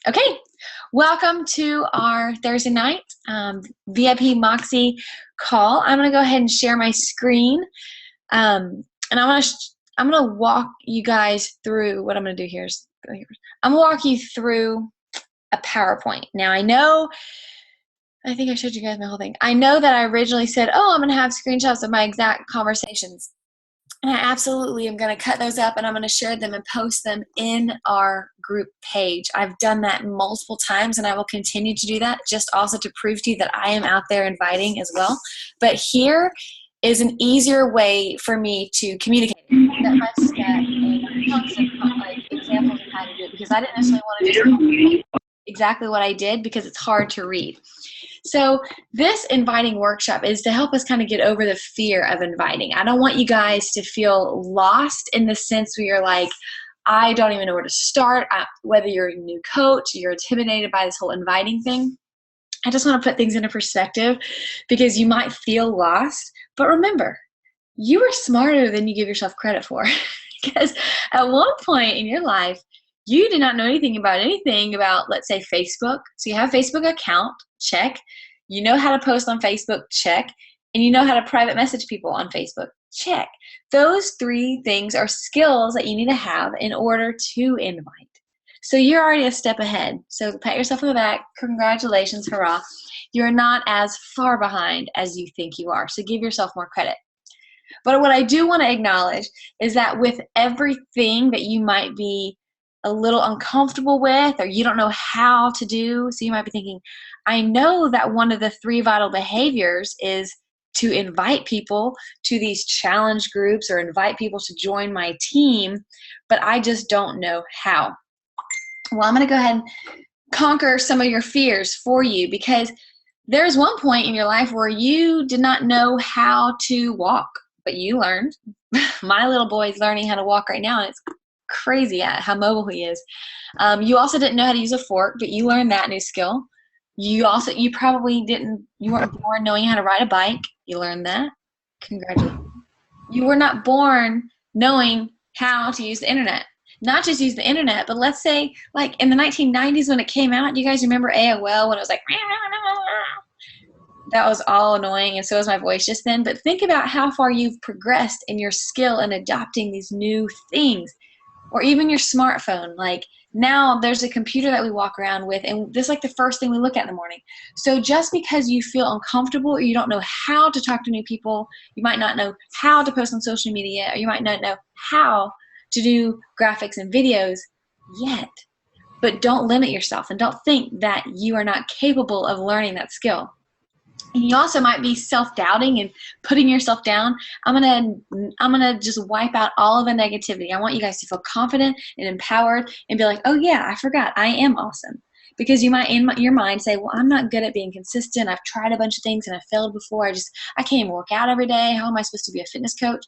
Okay, welcome to our Thursday night VIP Moxie call. I'm going to go ahead and share my screen, and I'm going to walk you guys through what I'm going to do here. I'm going to walk you through a PowerPoint. Now, I think I showed you guys my whole thing. I know that I originally said, I'm going to have screenshots of my exact conversations. And I absolutely am going to cut those up and I'm going to share them and post them in our group page. I've done that multiple times and I will continue to do that, just also to prove to you that I am out there inviting as well. But here is an easier way for me to communicate step by step and chunks of examples of how to do it, because I didn't necessarily want to do exactly what I did because it's hard to read. So this inviting workshop is to help us kind of get over the fear of inviting. I don't want you guys to feel lost in the sense where you're like, I don't even know where to start. Whether you're a new coach, you're intimidated by this whole inviting thing. I just want to put things into perspective because you might feel lost. But remember, you are smarter than you give yourself credit for. Because at one point in your life, you did not know anything about, let's say, Facebook. So you have a Facebook account, check. You know how to post on Facebook, check. And you know how to private message people on Facebook, check. Those three things are skills that you need to have in order to invite. So you're already a step ahead. So pat yourself on the back. Congratulations, hurrah. You're not as far behind as you think you are. So give yourself more credit. But what I do want to acknowledge is that with everything that you might be a little uncomfortable with, or you don't know how to do. So you might be thinking, I know that one of the 3 vital behaviors is to invite people to these challenge groups or invite people to join my team, but I just don't know how. Well, I'm going to go ahead and conquer some of your fears for you, because there's one point in your life where you did not know how to walk, but you learned. My little boy is learning how to walk right now, and it's crazy at how mobile he is. You also didn't know how to use a fork, but you learned that new skill. You weren't born knowing how to ride a bike. You learned that. Congratulations. You were not born knowing how to use the internet. Not just use the internet, but let's say like in the 1990s when it came out, do you guys remember AOL when it was like, that was all annoying, and so was my voice just then. But think about how far you've progressed in your skill in adopting these new things. Or even your smartphone. Like now there's a computer that we walk around with, and this is like the first thing we look at in the morning. So just because you feel uncomfortable or you don't know how to talk to new people, you might not know how to post on social media, or you might not know how to do graphics and videos yet. But don't limit yourself and don't think that you are not capable of learning that skill. And you also might be self-doubting and putting yourself down. I'm gonna just wipe out all of the negativity. I want you guys to feel confident and empowered and be like, oh yeah, I forgot, I am awesome. Because you might in your mind say, well, I'm not good at being consistent. I've tried a bunch of things and I failed before. I can't even work out every day. How am I supposed to be a fitness coach?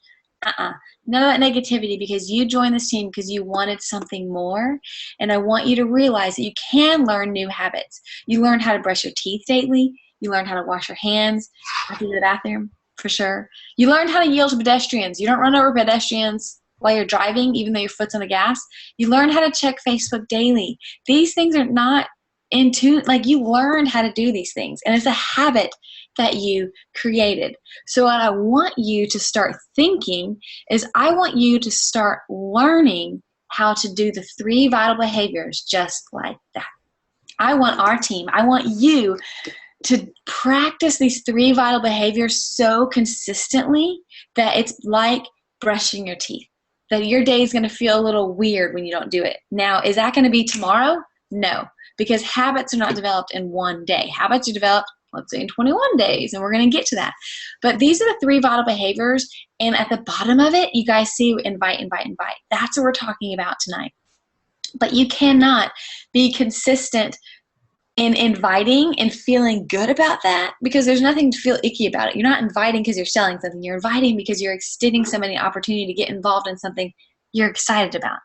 None of that negativity, because you joined this team because you wanted something more. And I want you to realize that you can learn new habits. You learn how to brush your teeth daily. You learned how to wash your hands after the bathroom, for sure. You learned how to yield to pedestrians. You don't run over pedestrians while you're driving, even though your foot's on the gas. You learn how to check Facebook daily. These things are not like you learned how to do these things, and it's a habit that you created. So what I want you to start thinking is I want you to start learning how to do the 3 vital behaviors just like that. I want our team, I want you to practice these 3 vital behaviors so consistently that it's like brushing your teeth, that your day is going to feel a little weird when you don't do it. Now, is that going to be tomorrow? No, because habits are not developed in one day. Habits are developed, let's say, in 21 days, and we're going to get to that. But these are the 3 vital behaviors, and at the bottom of it, you guys see invite, invite, invite. That's what we're talking about tonight. But you cannot be consistent in inviting and feeling good about that, because there's nothing to feel icky about it. You're not inviting because you're selling something. You're inviting because you're extending somebody an opportunity to get involved in something you're excited about.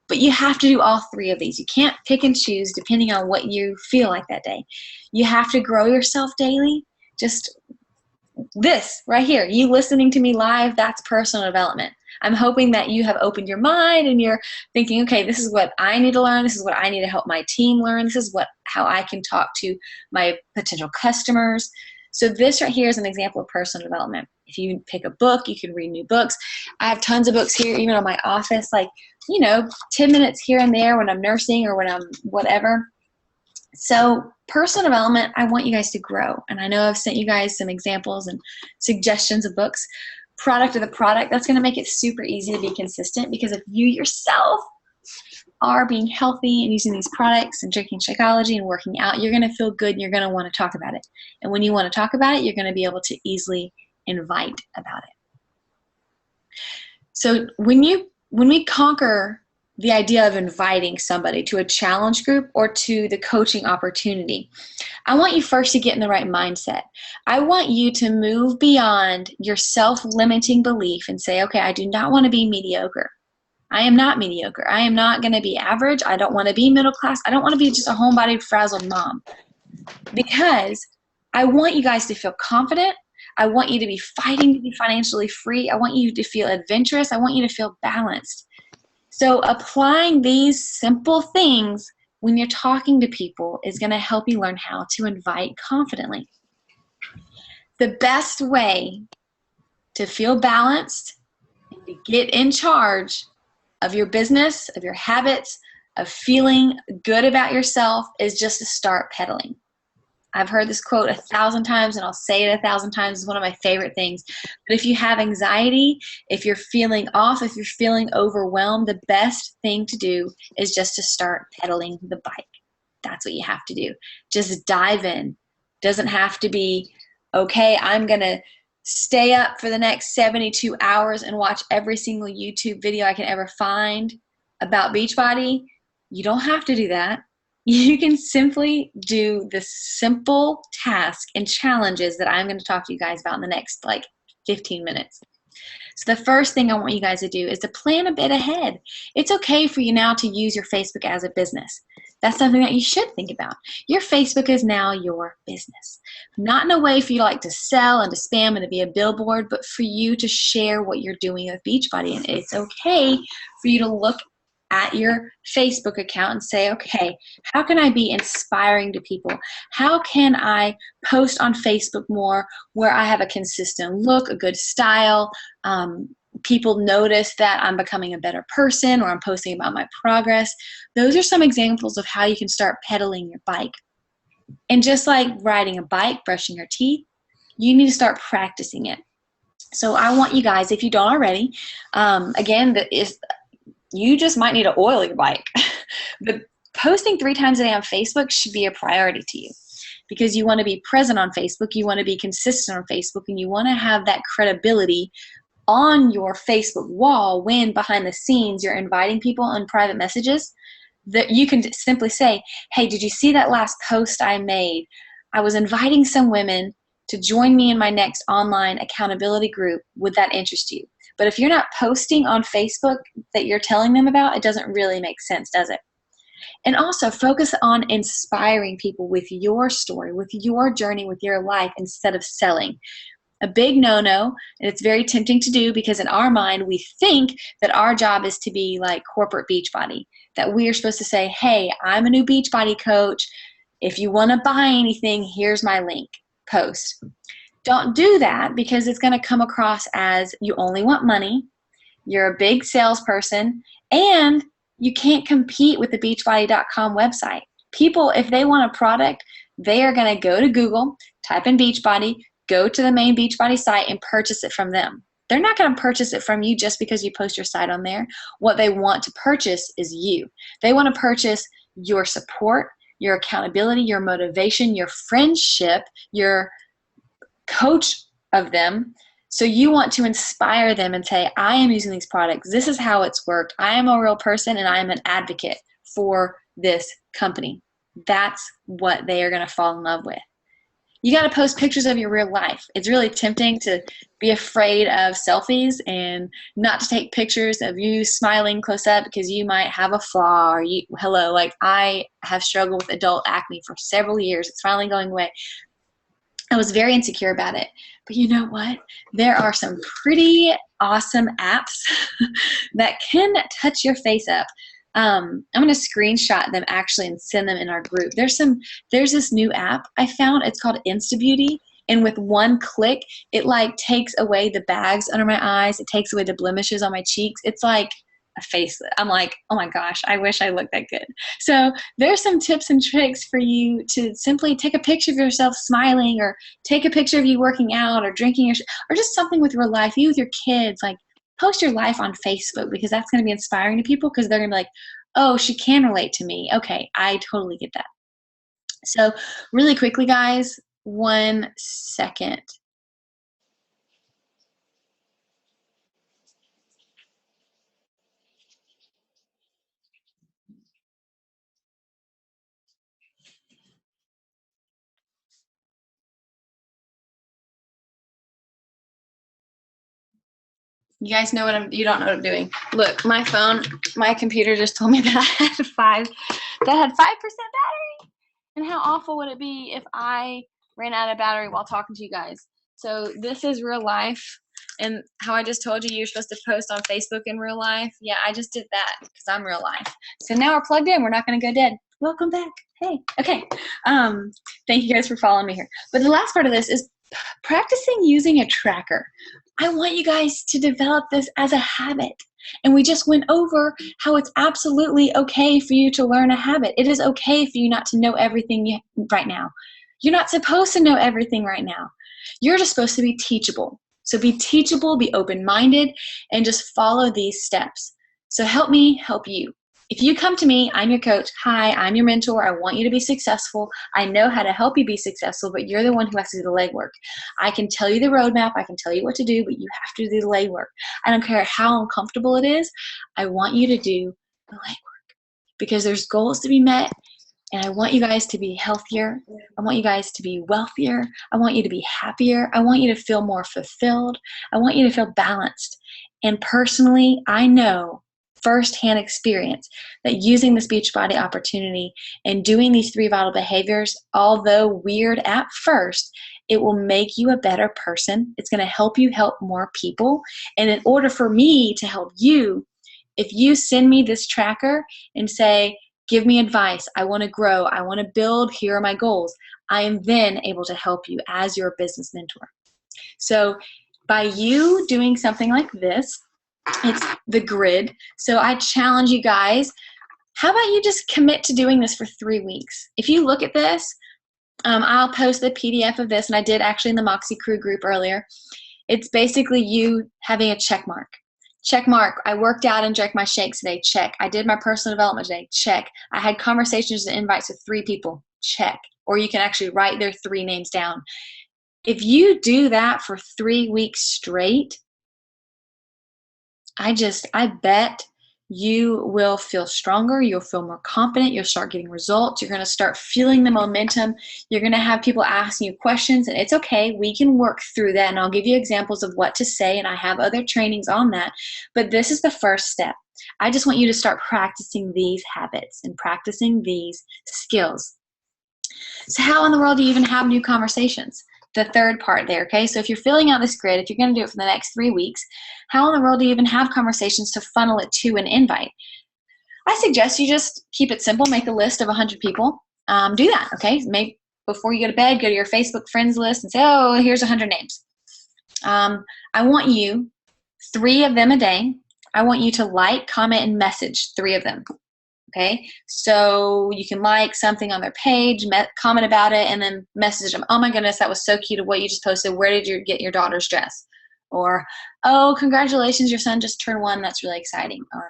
But you have to do all 3 of these. You can't pick and choose depending on what you feel like that day. You have to grow yourself daily. Just this right here, you listening to me live, that's personal development. I'm hoping that you have opened your mind and you're thinking, okay, this is what I need to learn. This is what I need to help my team learn. This is how I can talk to my potential customers. So this right here is an example of personal development. If you pick a book, you can read new books. I have tons of books here, even on my office, like, 10 minutes here and there when I'm nursing or when I'm whatever. So personal development, I want you guys to grow. And I know I've sent you guys some examples and suggestions of books. Product of the product, that's going to make it super easy to be consistent, because if you yourself are being healthy and using these products and drinking Shakeology and working out, you're going to feel good and you're going to want to talk about it. And when you want to talk about it, you're going to be able to easily invite about it. So when we conquer the idea of inviting somebody to a challenge group or to the coaching opportunity, I want you first to get in the right mindset. I want you to move beyond your self-limiting belief and say, okay, I do not want to be mediocre. I am not mediocre. I am not going to be average. I don't want to be middle class. I don't want to be just a homebodied, frazzled mom. Because I want you guys to feel confident. I want you to be fighting to be financially free. I want you to feel adventurous. I want you to feel balanced. So applying these simple things when you're talking to people is going to help you learn how to invite confidently. The best way to feel balanced and to get in charge of your business, of your habits, of feeling good about yourself is just to start pedaling. I've heard this quote 1,000 times, and I'll say it 1,000 times. It's one of my favorite things. But if you have anxiety, if you're feeling off, if you're feeling overwhelmed, the best thing to do is just to start pedaling the bike. That's what you have to do. Just dive in. Doesn't have to be, okay, I'm going to stay up for the next 72 hours and watch every single YouTube video I can ever find about Beachbody. You don't have to do that. You can simply do the simple task and challenges that I'm going to talk to you guys about in the next 15 minutes. So the first thing I want you guys to do is to plan a bit ahead. It's okay for you now to use your Facebook as a business. That's something that you should think about. Your Facebook is now your business. Not in a way for you to sell and to spam and to be a billboard, but for you to share what you're doing with Beachbody. And it's okay for you to look at your Facebook account and say, okay, how can I be inspiring to people? How can I post on Facebook more where I have a consistent look, a good style? People notice that I'm becoming a better person, or I'm posting about my progress. Those are some examples of how you can start pedaling your bike. And just like riding a bike, brushing your teeth, you need to start practicing it. So I want you guys, if you don't already, you just might need to oil your bike. But posting 3 times a day on Facebook should be a priority to you, because you want to be present on Facebook, you want to be consistent on Facebook, and you want to have that credibility on your Facebook wall when behind the scenes you're inviting people on private messages, that you can simply say, hey, did you see that last post I made? I was inviting some women to join me in my next online accountability group. Would that interest you? But if you're not posting on Facebook that you're telling them about, it doesn't really make sense, does it? And also focus on inspiring people with your story, with your journey, with your life, instead of selling. A big no-no, and it's very tempting to do, because in our mind we think that our job is to be like corporate Beachbody, that we are supposed to say, hey, I'm a new Beachbody coach. If you want to buy anything, here's my link. Post. Don't do that, because it's going to come across as you only want money, you're a big salesperson, and you can't compete with the beachbody.com website. People, if they want a product, they are going to go to Google, type in Beachbody, go to the main Beachbody site and purchase it from them. They're not going to purchase it from you just because you post your site on there. What they want to purchase is you. They want to purchase your support, your accountability, your motivation, your friendship, your coach of them. So you want to inspire them and say, I am using these products. This is how it's worked. I am a real person, and I am an advocate for this company. That's what they are going to fall in love with. You got to post pictures of your real life. It's really tempting to be afraid of selfies and not to take pictures of you smiling close up because you might have a flaw, or I have struggled with adult acne for several years. It's finally going away. I was very insecure about it. But you know what? There are some pretty awesome apps that can touch your face up. I'm going to screenshot them actually and send them in our group. There's this new app I found. It's called Beauty. And with one click, it like takes away the bags under my eyes. It takes away the blemishes on my cheeks. It's like a facelift. I'm like, oh my gosh, I wish I looked that good. So there's some tips and tricks for you to simply take a picture of yourself smiling, or take a picture of you working out or drinking, or just something with real life, you with your kids. Like, post your life on Facebook, because that's going to be inspiring to people, because they're going to be like, oh, she can relate to me. Okay, I totally get that. So really quickly, guys, 1 second. You guys know you don't know what I'm doing. Look, my phone, my computer just told me that I had 5% battery. And how awful would it be if I ran out of battery while talking to you guys? So this is real life. And how I just told you you're supposed to post on Facebook in real life. Yeah, I just did that because I'm real life. So now we're plugged in. We're not going to go dead. Welcome back. Hey. Okay. Thank you guys for following me here. But the last part of this is practicing using a tracker. I want you guys to develop this as a habit. And we just went over how it's absolutely okay for you to learn a habit. It is okay for you not to know everything right now. You're not supposed to know everything right now. You're just supposed to be teachable. So be teachable, be open-minded, and just follow these steps. So help me help you. If you come to me, I'm your coach. Hi, I'm your mentor. I want you to be successful. I know how to help you be successful, but you're the one who has to do the legwork. I can tell you the roadmap. I can tell you what to do, but you have to do the legwork. I don't care how uncomfortable it is. I want you to do the legwork, because there's goals to be met, and I want you guys to be healthier. I want you guys to be wealthier. I want you to be happier. I want you to feel more fulfilled. I want you to feel balanced. And personally, I know firsthand experience that using this Beachbody opportunity and doing these 3 vital behaviors, although weird at first, it will make you a better person. It's going to help you help more people. And in order for me to help you, if you send me this tracker and say, give me advice, I want to grow, I want to build, here are my goals, I am then able to help you as your business mentor. So by you doing something like this, it's the grid. So I challenge you guys, how about you just commit to doing this for 3 weeks? If you look at this, I'll post the PDF of this, and I did actually in the Moxie Crew group earlier. It's basically you having a check mark. Check mark. I worked out and drank my shakes today. Check. I did my personal development today. Check. I had conversations and invites with 3 people. Check. Or you can actually write their 3 names down. If you do that for 3 weeks straight, I bet you will feel stronger. You'll feel more confident. You'll start getting results. You're going to start feeling the momentum. You're going to have people asking you questions, and it's okay. We can work through that, and I'll give you examples of what to say, and I have other trainings on that. But this is the first step. I just want you to start practicing these habits and practicing these skills. So how in the world do you even have new conversations? The third part there, okay? So if you're filling out this grid, if you're going to do it for the next 3 weeks, how in the world do you even have conversations to funnel it to an invite? I suggest you just keep it simple. Make a list of 100 people. Do that, okay? Before you go to bed, go to your Facebook friends list and say, oh, here's 100 names. I want you, 3 of them a day. I want you to like, comment, and message 3 of them. Okay, so you can like something on their page, comment about it, and then message them. Oh my goodness, that was so cute of what you just posted. Where did you get your daughter's dress? Or, oh, congratulations, your son just turned 1. That's really exciting. Or,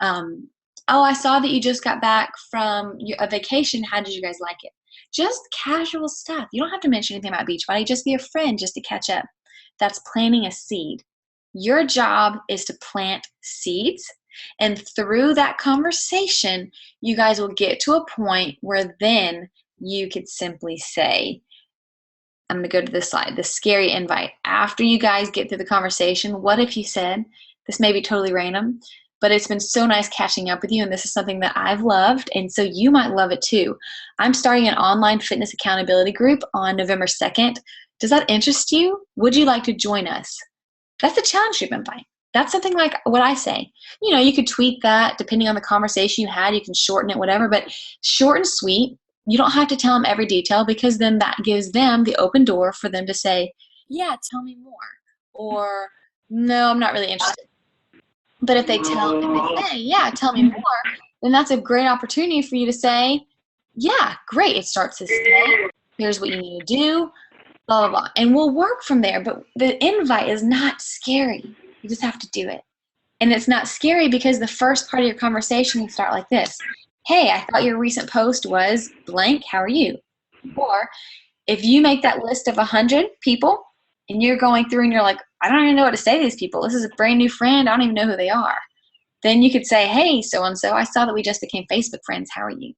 oh, I saw that you just got back from a vacation. How did you guys like it? Just casual stuff. You don't have to mention anything about Beachbody. Just be a friend just to catch up. That's planting a seed. Your job is to plant seeds. And through that conversation, you guys will get to a point where then you could simply say, I'm going to go to this slide, the scary invite. After you guys get through the conversation, what if you said, this may be totally random, but it's been so nice catching up with you, and this is something that I've loved, and so you might love it too. I'm starting an online fitness accountability group on November 2nd. Does that interest you? Would you like to join us? That's a challenge group invite. That's something like what I say. You could tweak that depending on the conversation you had. You can shorten it, whatever, but short and sweet. You don't have to tell them every detail, because then that gives them the open door for them to say, yeah, tell me more. Or, no, I'm not really interested. But if they say, yeah, tell me more, then that's a great opportunity for you to say, yeah, great. It starts this day. Here's what you need to do, blah, blah, blah. And we'll work from there. But the invite is not scary. You just have to do it. And it's not scary because the first part of your conversation will start like this. Hey, I thought your recent post was blank. How are you? Or if you make that list of 100 people and you're going through and you're like, I don't even know what to say to these people. This is a brand new friend. I don't even know who they are. Then you could say, hey, so-and-so, I saw that we just became Facebook friends. How are you?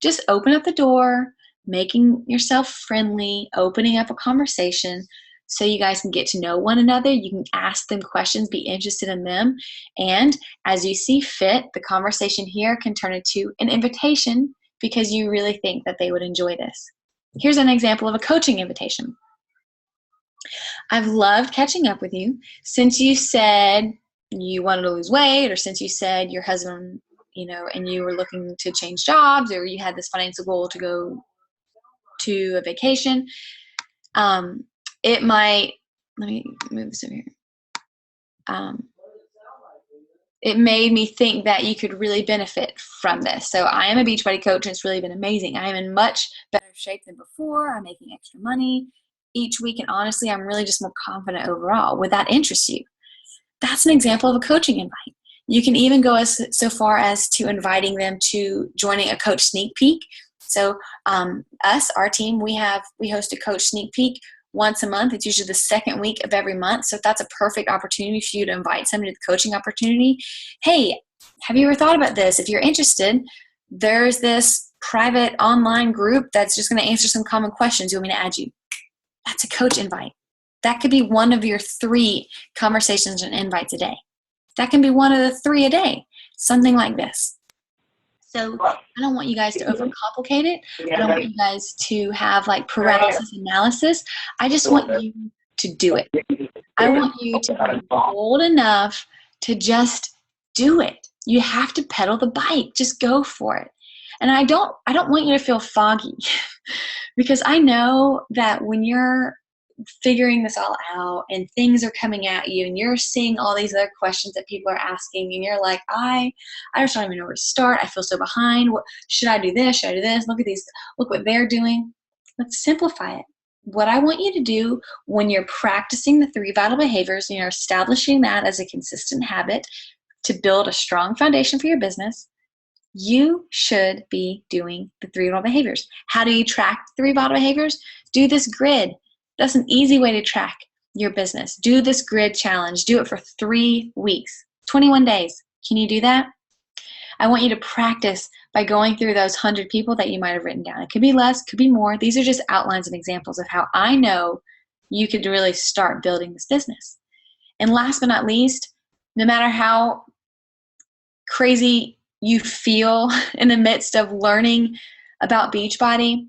Just open up the door, making yourself friendly, opening up a conversation so you guys can get to know one another. You can ask them questions, be interested in them. And as you see fit, the conversation here can turn into an invitation because you really think that they would enjoy this. Here's an example of a coaching invitation. I've loved catching up with you since you said you wanted to lose weight, or since you said your husband, and you were looking to change jobs, or you had this financial goal to go to a vacation. It might, let me move this over here. It made me think that you could really benefit from this. So I am a Beachbody coach, and it's really been amazing. I am in much better shape than before. I'm making extra money each week, and honestly, I'm really just more confident overall. Would that interest you? That's an example of a coaching invite. You can even go so far as to inviting them to joining a coach sneak peek. So our team, we host a coach sneak peek once a month. It's usually the second week of every month. So that's a perfect opportunity for you to invite somebody to the coaching opportunity. Hey, have you ever thought about this? If you're interested, there's this private online group that's just going to answer some common questions. You want me to add you? That's a coach invite. That could be one of your 3 conversations and invites a day. That can be one of the 3 a day, something like this. So I don't want you guys to overcomplicate it. I don't want you guys to have like paralysis analysis. I just want you to do it. I want you to be bold enough to just do it. You have to pedal the bike. Just go for it. And I don't want you to feel foggy because I know that when you're figuring this all out and things are coming at you and you're seeing all these other questions that people are asking and you're like, I just don't even know where to start. I feel so behind. What should I do this? Should I do this? Look at these. Look what they're doing. Let's simplify it. What I want you to do when you're practicing the 3 vital behaviors and you're establishing that as a consistent habit to build a strong foundation for your business, you should be doing the 3 vital behaviors. How do you track the 3 vital behaviors? Do this grid. That's an easy way to track your business. Do this grid challenge. Do it for 3 weeks, 21 days. Can you do that? I want you to practice by going through those 100 people that you might have written down. It could be less, could be more. These are just outlines and examples of how I know you could really start building this business. And last but not least, no matter how crazy you feel in the midst of learning about Beachbody,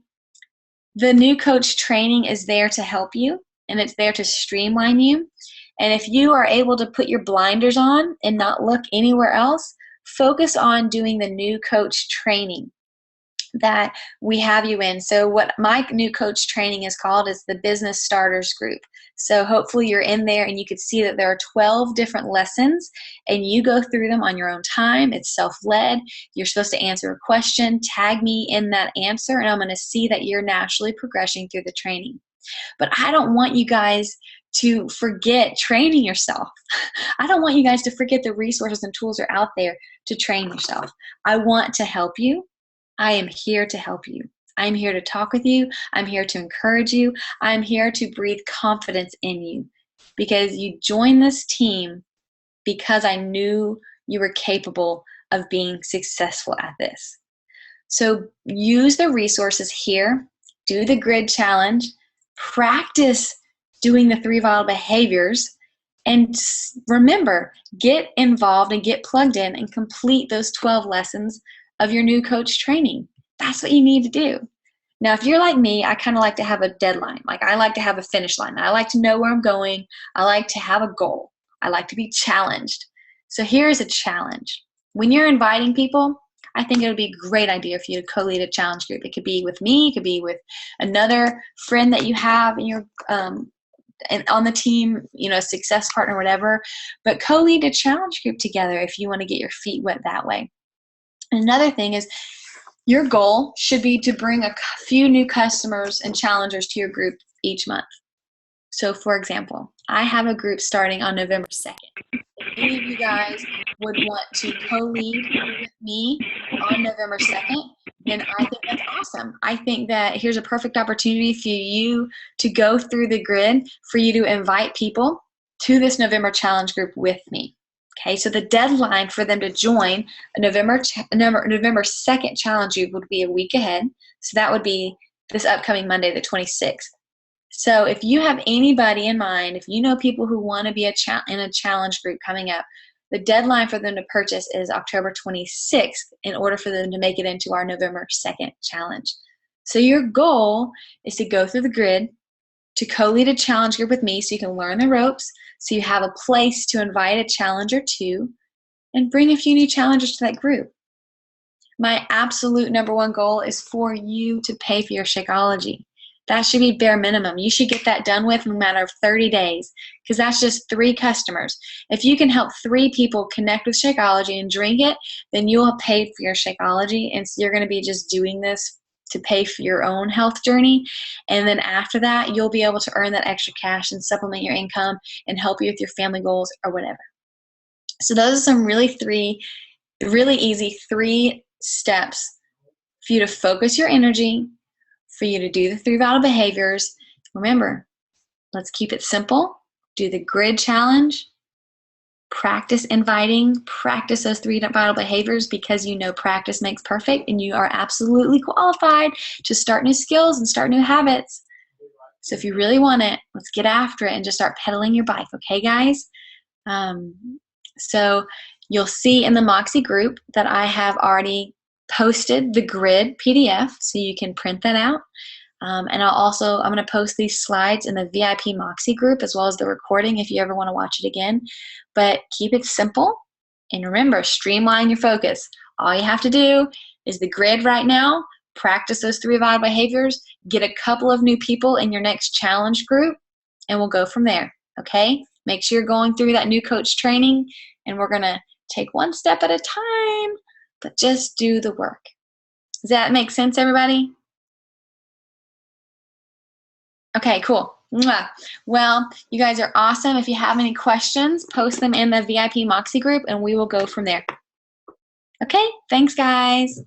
the new coach training is there to help you, and it's there to streamline you. And if you are able to put your blinders on and not look anywhere else, focus on doing the new coach training that we have you in. So what my new coach training is called is the Business Starters Group. So hopefully you're in there and you could see that there are 12 different lessons and you go through them on your own time. It's self-led. You're supposed to answer a question, tag me in that answer, and I'm going to see that you're naturally progressing through the training. But I don't want you guys to forget training yourself. I don't want you guys to forget the resources and tools are out there to train yourself. I want to help you. I am here to help you. I'm here to talk with you. I'm here to encourage you. I'm here to breathe confidence in you because you joined this team because I knew you were capable of being successful at this. So use the resources here, do the grid challenge, practice doing the 3 vital behaviors, and remember, get involved and get plugged in and complete those 12 lessons of your new coach training. That's what you need to do. Now, if you're like me, I kind of like to have a deadline. Like I like to have a finish line. I like to know where I'm going. I like to have a goal. I like to be challenged. So here's a challenge. When you're inviting people, I think it would be a great idea for you to co-lead a challenge group. It could be with me. It could be with another friend that you have in your and on the team, you know, success partner, whatever. But co-lead a challenge group together if you want to get your feet wet that way. And another thing is, your goal should be to bring a few new customers and challengers to your group each month. So for example, I have a group starting on November 2nd. If any of you guys would want to co-lead with me on November 2nd, then I think that's awesome. I think that here's a perfect opportunity for you to go through the grid, for you to invite people to this November challenge group with me. Okay, so the deadline for them to join a November 2nd challenge group would be a week ahead. So that would be this upcoming Monday, the 26th. So if you have anybody in mind, if you know people who want to be in a challenge group coming up, the deadline for them to purchase is October 26th in order for them to make it into our November 2nd challenge. So your goal is to go through the grid, to co-lead a challenge group with me so you can learn the ropes, so you have a place to invite a challenger to, and bring a few new challengers to that group. My absolute number one goal is for you to pay for your Shakeology. That should be bare minimum. You should get that done with in a matter of 30 days because that's just 3 customers. If you can help 3 people connect with Shakeology and drink it, then you'll have paid for your Shakeology, and so you're going to be just doing this to pay for your own health journey. And then after that, you'll be able to earn that extra cash and supplement your income and help you with your family goals or whatever. So those are some really easy 3 steps for you to focus your energy, for you to do the 3 vital behaviors. Remember, let's keep it simple. Do the grid challenge. Practice inviting. Practice those 3 vital behaviors because you know practice makes perfect and you are absolutely qualified to start new skills and start new habits. So if you really want it, let's get after it and just start pedaling your bike. Okay, guys? So you'll see in the Moxie group that I have already posted the grid PDF so you can print that out. And I'm going to post these slides in the VIP Moxie group as well as the recording if you ever want to watch it again. But keep it simple. And remember, streamline your focus. All you have to do is the grid right now, practice those 3 vital behaviors, get a couple of new people in your next challenge group, and we'll go from there, okay? Make sure you're going through that new coach training, and we're going to take one step at a time, but just do the work. Does that make sense, everybody? Okay, cool. Mwah. Well, you guys are awesome. If you have any questions, post them in the VIP Moxie group, and we will go from there. Okay, thanks, guys.